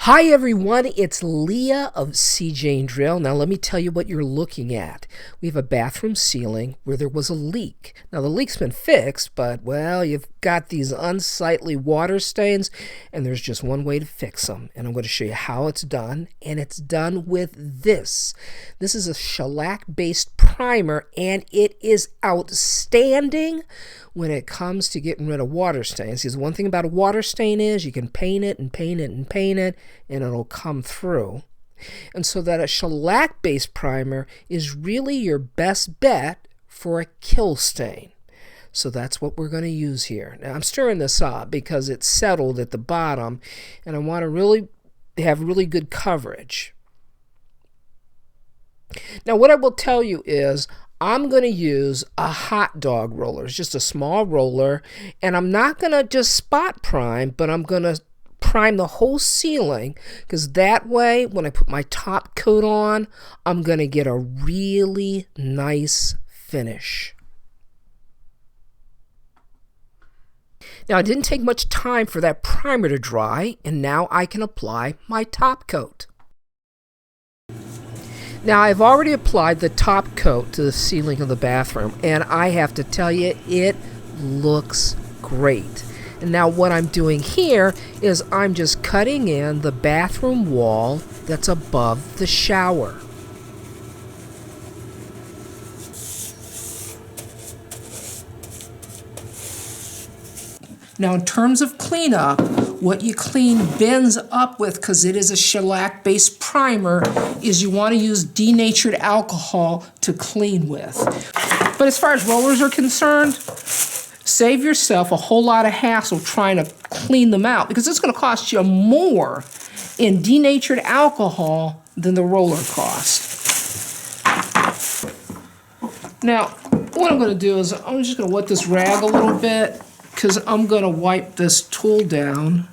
Hi everyone, it's Leah of seejanedrill. Now let me tell you what you're looking at. We have a bathroom ceiling where there was a leak. Now the leak's been fixed, but well, you've got these unsightly water stains and there's just one way to fix them. And I'm going to show you how it's done, and it's done with this. This is a shellac-based primer and it is outstanding when it comes to getting rid of water stains. Because one thing about a water stain is you can paint it and paint it and paint it and it'll come through. And so that a shellac-based primer is really your best bet for a kill stain. So that's what we're going to use here. Now I'm stirring this up because it's settled at the bottom and I want to really have really good coverage. Now what I will tell you is I'm going to use a hot dog roller. It's just a small roller, and I'm not going to just spot prime, but I'm going to prime the whole ceiling, because that way when I put my top coat on, I'm going to get a really nice finish. Now it didn't take much time for that primer to dry, and now I can apply my top coat. Now I've already applied the top coat to the ceiling of the bathroom, and I have to tell you, it looks great. And now what I'm doing here is I'm just cutting in the bathroom wall that's above the shower. Now in terms of cleanup, what you clean bins up with, because it is a shellac-based primer, is you want to use denatured alcohol to clean with. But as far as rollers are concerned, save yourself a whole lot of hassle trying to clean them out, because it's going to cost you more in denatured alcohol than the roller cost. Now, what I'm going to do is I'm just going to wet this rag a little bit, because I'm going to wipe this tool down.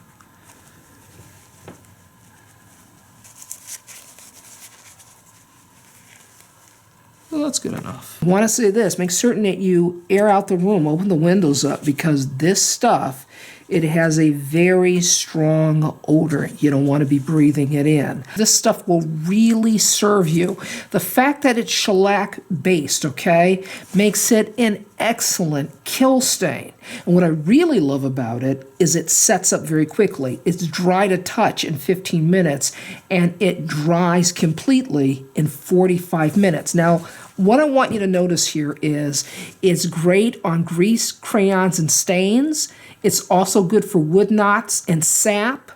Well, that's good enough. I want to say this, make certain that you air out the room, open the windows up, because this stuff, it has a very strong odor. You don't want to be breathing it in. This stuff will really serve you. The fact that it's shellac-based, okay, makes it an excellent kill stain. And what I really love about it is it sets up very quickly. It's dry to touch in 15 minutes, and it dries completely in 45 minutes. Now, what I want you to notice here is it's great on grease, crayons, and stains. It's also good for wood knots and sap.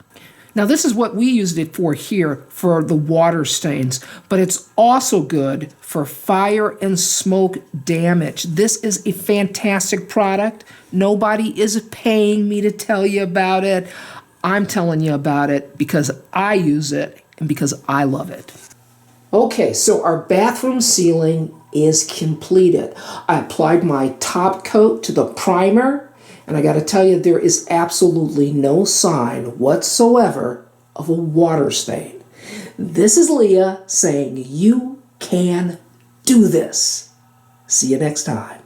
Now this is what we used it for here, for the water stains, but it's also good for fire and smoke damage. This is a fantastic product. Nobody is paying me to tell you about it. I'm telling you about it because I use it and because I love it. Okay, so our bathroom ceiling is completed. I applied my top coat to the primer, and I got to tell you, there is absolutely no sign whatsoever of a water stain. This is Leah saying you can do this. See you next time.